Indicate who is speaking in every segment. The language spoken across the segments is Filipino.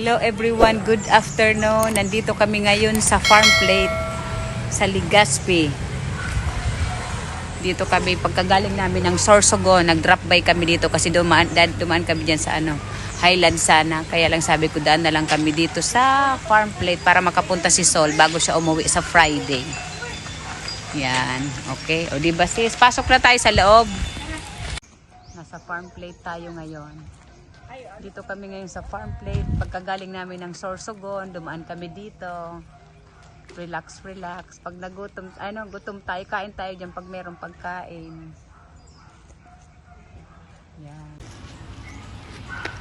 Speaker 1: Hello everyone, good afternoon. Nandito kami ngayon sa Farm Plate sa Legazpi. Dito kami, pagkagaling namin ng Sorsogon, nag-drop by kami dito kasi dumaan kami dyan sa Highland sana. Kaya lang sabi ko, daan na lang kami dito sa Farm Plate para makapunta si Sol bago siya umuwi sa Friday. Yan, okay. O diba sis, pasok na tayo sa loob. Nasa Farm Plate tayo ngayon. Dito kami ngayon sa Farm Plate. Pagkagaling namin ng Sorsogon, dumaan kami dito. Relax, relax. Pag nagutom, gutom tayo, kain tayo dyan pag merong pagkain. Yan.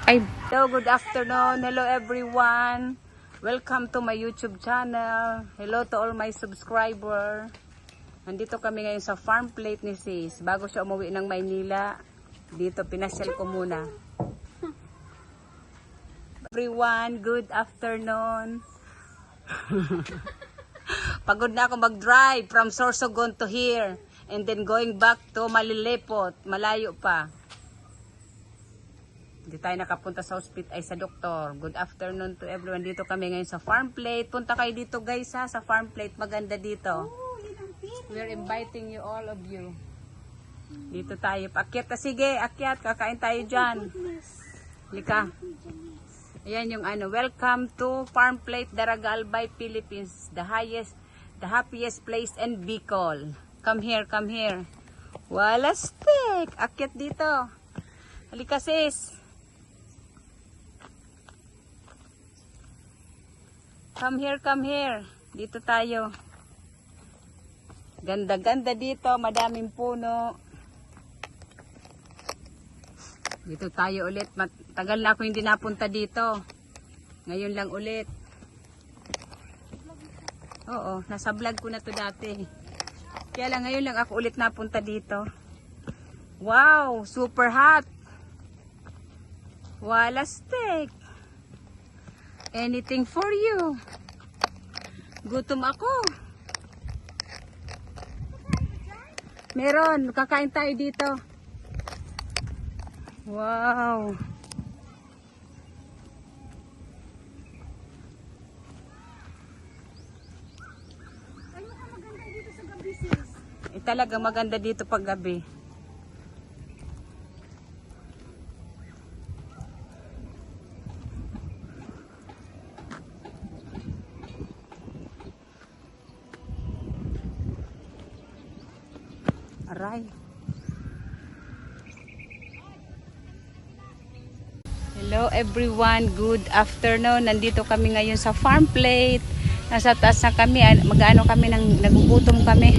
Speaker 1: Hello, good afternoon. Hello everyone. Welcome to my YouTube channel. Hello to all my subscriber. Nandito kami ngayon sa Farm Plate ni sis. Bago siya umuwi ng Maynila, dito pinasyal ko muna. Everyone, good afternoon. Pagod na ako mag-drive from Sorsogon to here and then going back to Malilipot, malayo pa. Hindi tayo nakapunta sa hospital ay sa doktor. Good afternoon to everyone. Dito kami ngayon sa Farm Plate. Punta kayo dito guys ha, sa Farm Plate. Maganda dito. We're inviting you, all of you. Dito tayo. Akyat na, sige, akyat. Kakain tayo dyan. Lika. Ayan yung welcome to Farm Plate, Daraga Albay, Philippines. The happiest place in Bicol. Come here, come here. Wala stick. Akyat dito. Halika sis. Come here, come here. Dito tayo. Ganda-ganda dito, madaming puno. Dito tayo ulit. Tagal na ako hindi napunta dito. Ngayon lang ulit. Oo, nasa vlog ko na to dati. Kaya lang ngayon lang ako ulit napunta dito. Wow, super hot. Wala steak. Anything for you. Gutom ako. Meron, kakain tayo dito. Wow.
Speaker 2: Ano ka maganda dito sa gabi sis?
Speaker 1: Talaga maganda dito pag gabi. Aray. Hello everyone, good afternoon. Nandito kami ngayon sa Farm Plate. Nasa taas na kami, nagugutom kami.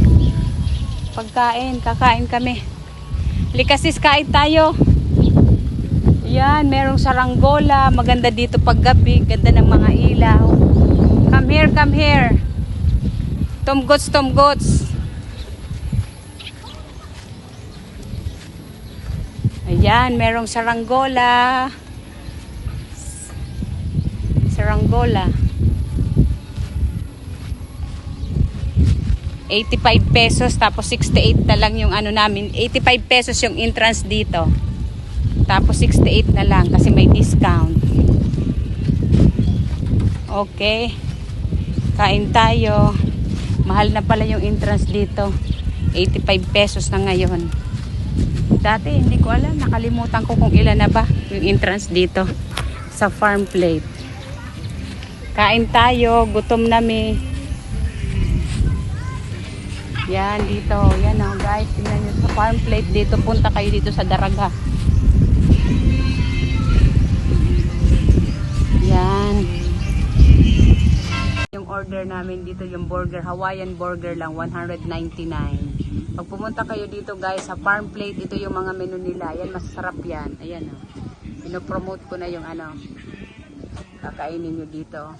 Speaker 1: Pagkain, kakain kami. Likasis, kain tayo. Yan, merong saranggola. Maganda dito paggabi, ganda ng mga ilaw. Come here, come here. Tomgots, tomgots. Ayan, merong saranggola. Saranggola. 85 pesos tapos 68 na lang yung namin. 85 pesos yung entrance dito. Tapos 68 na lang kasi may discount. Okay. Kain tayo. Mahal na pala yung entrance dito. 85 pesos na ngayon. Dati hindi ko alam, nakalimutan ko kung ilan na ba yung entrance dito sa Farm Plate. Kain tayo, gutom nami. Yan dito, yan guys, tingnan nyo sa Farm Plate dito, punta kayo dito sa Daraga. Yan. Yung order namin dito, yung burger, Hawaiian burger lang, 199. Pag pumunta kayo dito guys sa Farm Plate, ito yung mga menu nila. Yan, masarap yan. Ayan pinopromote ko na yung kakainin nyo dito.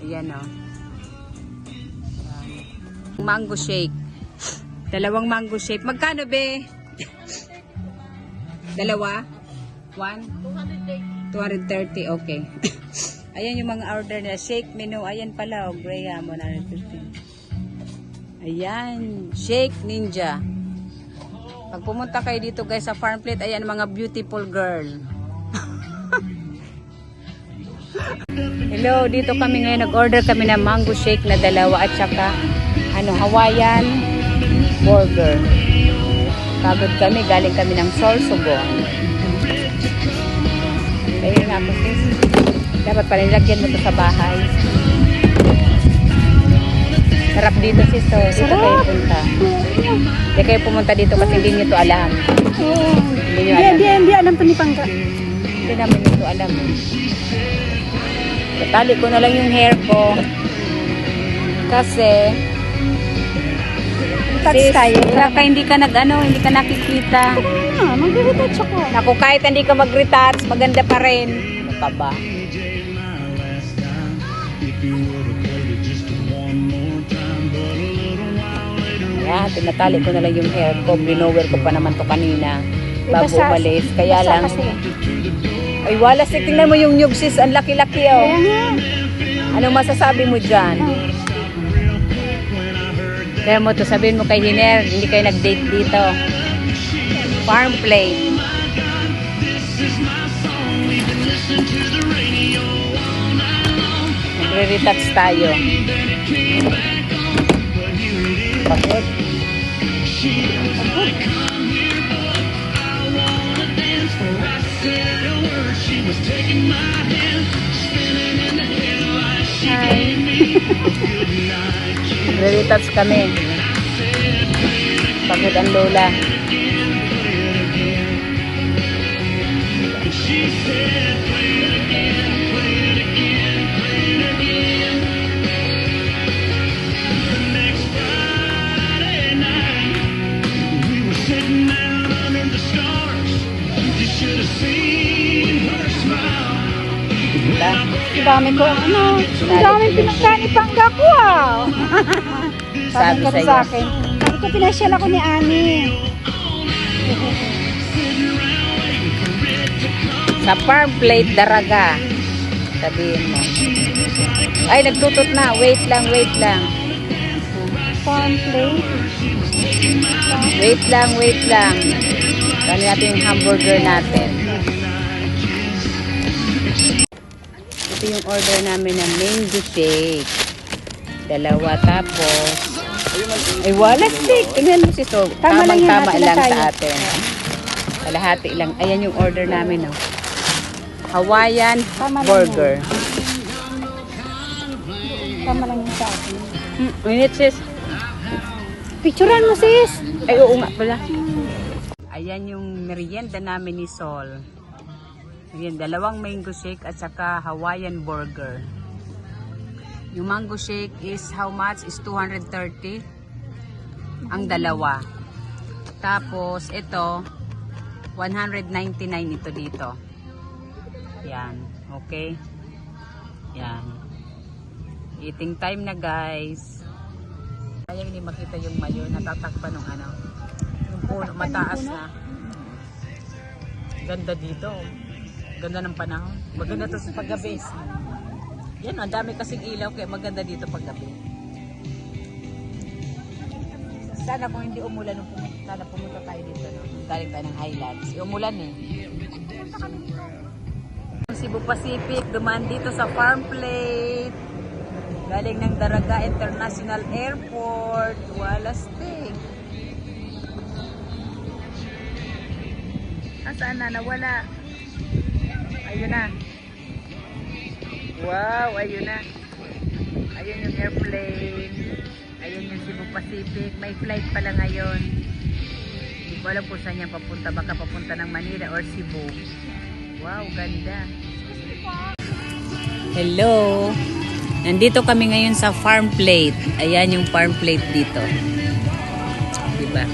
Speaker 1: Ayan Ayan. Mango shake. Dalawang mango shake. Magkano be? Dalawa? 1? 230. Okay. Ayan yung mga order nila. Shake menu. Ayan pala. Graham 150. Ayan. Shake Ninja. Pag pumunta kayo dito guys sa Farm Plate, ayan mga beautiful girl. Hello, dito kami ngayon. Nag-order kami ng mango shake na 2 at saka Hawaiian burger. Pagod kami, galing kami ng Sorsogon. Kaya nga ako sis. Dapat pala nilagyan mo to sa bahay. Sarap dito sis. So, dito kayo punta. Hindi kayo pumunta dito kasi hindi nyo to alam. Hindi nyo alam.
Speaker 2: Hindi alam to ni Pangga.
Speaker 1: Hindi namin ito alam. Tatali ko na lang yung hair ko. Kasi
Speaker 2: Touch tayo.
Speaker 1: hindi ka hindi ka nakikita.
Speaker 2: Mag-retouch ako.
Speaker 1: Naku, kahit hindi ka mag-retouch, maganda pa rin. Ano ka ba? Ayan, tinatali ko na lang yung hair ko. Binower ko pa naman to kanina. Bago umalis. Kaya
Speaker 2: basa
Speaker 1: lang.
Speaker 2: kasi.
Speaker 1: Ay, wala. Tingnan mo yung nyug sis. Ang laki-laki oh.
Speaker 2: Kaya nga.
Speaker 1: Anong masasabi mo dyan? Kaya mo to, sabihin mo kay Hiner, hindi kayo nag-date dito. Farm plate. Magre-retouch tayo. Pagod. Magre-retouch kami. Pagod ang lola.
Speaker 2: Ang dami ko, ang dami pinagkaan ni Pangga ko
Speaker 1: Sabi
Speaker 2: ka
Speaker 1: sa'yo.
Speaker 2: sa akin. Sabi ko, pinasyal ako ni Ani.
Speaker 1: Sa farm plate, daraga. Sabihin mo. Ay, nagtutot na. Wait lang, wait lang.
Speaker 2: Farm plate.
Speaker 1: Wait lang, wait lang. Gano'n natin yung hamburger natin. Ito yung order namin ng mango shake. 2 tapos. Ay, wala steak. Tingnan mo si So.
Speaker 2: Tama lang yan,
Speaker 1: Tamang-tama
Speaker 2: ate na
Speaker 1: lang
Speaker 2: tayo.
Speaker 1: sa atin. Kalahati lang. Ayan yung order namin, oh. Hawaiian
Speaker 2: Tama lang
Speaker 1: burger.
Speaker 2: Tama lang yun sa akin.
Speaker 1: Minute, sis.
Speaker 2: Picturean mo sis.
Speaker 1: Ay, oo nga pala. Ayan yung merienda namin ni Sol. Ayan, 2 mango shake at saka Hawaiian burger. Yung mango shake is how much? Is 230. Ang 2. Tapos, ito, 199 ito dito. Yan. Okay? Yan. Eating time na, guys. Kaya hindi makita yung mayo. Natatakpan ng ano. Yung puno, mataas na. Ganda dito. Ganda ng panahon. Maganda to sa paggabi. Yan, ang dami kasing ilaw kaya maganda dito paggabi. Sana kung hindi umulan nung pumunta tayo dito. No? Galing tayo ng Highlands. Umulan eh. Cebu Pacific, dumaan dito sa farm plate. Galing ng Daraga International Airport. Wala steak. Saan na? Nawala. Ayun na. Wow, ayun na. Ayun yung airplane. Ayun yung Cebu Pacific. May flight pala ngayon. Hindi ko alam kung saan yan papunta. Baka papunta ng Manila or Cebu. Wow, ganda. Hello. Nandito kami ngayon sa farm plate. Ayan yung farm plate dito. Diba?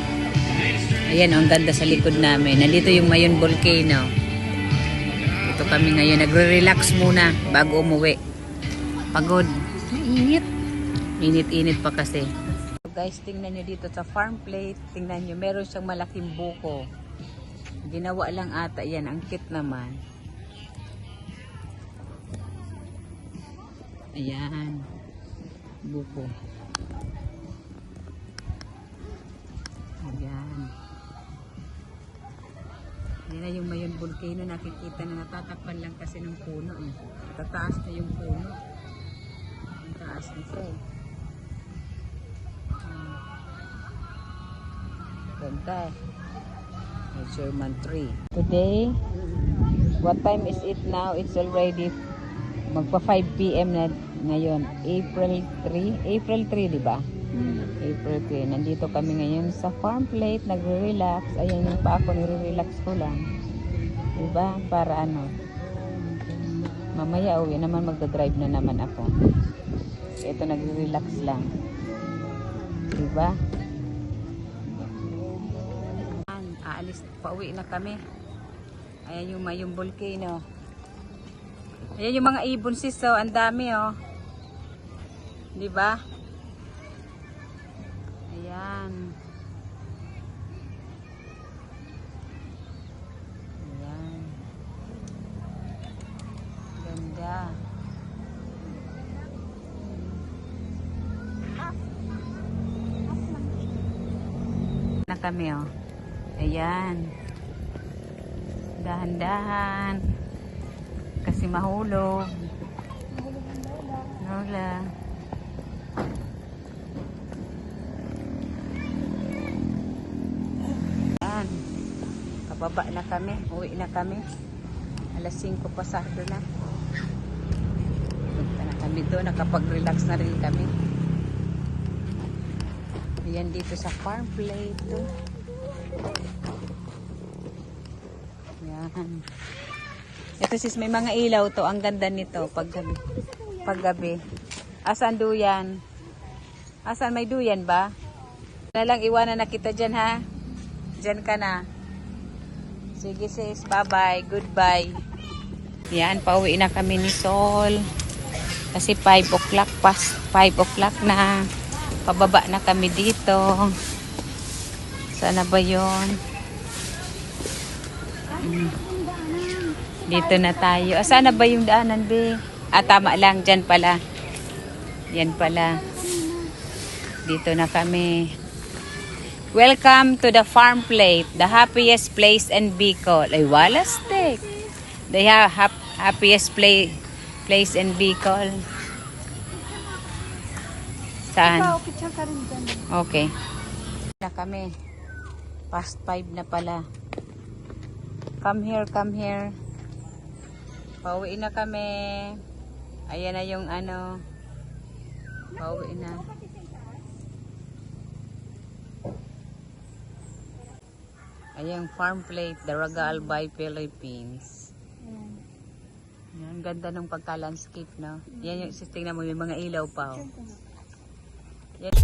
Speaker 1: Ayan, ang ganda sa likod namin. Nandito yung Mayon Volcano. Dito kami ngayon. Nagre-relax muna bago umuwi. Pagod.
Speaker 2: Mainit.
Speaker 1: Init-init pa kasi. So guys, tingnan nyo dito sa farm plate. Tingnan nyo, meron siyang malaking buko. Ginawa lang ata yan. Ang cute naman. Ayan. Buko. Ayan. Yan na yung Mayon Volcano. Nakikita na natatakpan lang kasi ng puno. Eh. Tataas na yung puno. Ang taas na siya eh. Ganda eh. May Sherman tree. Today, what time is it now? It's already magpa 5 p.m. na ngayon. April 3. April 3, di ba? April 3. Nandito kami ngayon sa farm plate. Nagre-relax. Ayan yung pa ako. Nire-relax ko lang. Diba? Para ano. Mamaya uwi naman magdadrive na naman ako. Ito nagre-relax lang. Diba? Aalis. Pauwi na kami. Ayan yung Mayon Volcano. Ayan yung mga ibon sis. Oh. Ang dami oh. Diba? Ayan. Ayan. Ganda. Na kami oh. Ayan. Dahan-dahan. Kasi mahulog. Lola. Ayan. Kababa na kami. Uwi na kami. Alas 5 pasado na. Punta na kami doon. Nakapag-relax na rin kami. Ayan dito sa farm plate. Yan. Ito sis, may mga ilaw to. Ang ganda nito paggabi. Paggabi. Asan duyan? Asan may duyan ba? Na lang iwanan na kita dyan ha. Dyan ka na. Sige sis, bye bye. Goodbye. Yan, pauwi na kami ni Sol. Kasi 5 o'clock past 5 o'clock na. Pababa na kami dito. Sana ba yun? Dito na tayo. Sana ba yung daanan, be? Tama lang. Dyan pala. Yan pala. Dito na kami. Welcome to the farm plate. The happiest place in Bicol. Ay, Walastek. The happiest place in Bicol. Saan? Okay. Na kami. Past 5 na pala. Come here, come here. Pauwi na kami. Ayan na yung ano. Pauwi na. Ayan farm plate, Daraga Albay, Philippines. Yan, ganda ng pagka-landscape, no? Yan yung, tingnan mo, may mga ilaw pa. Oh. Yan.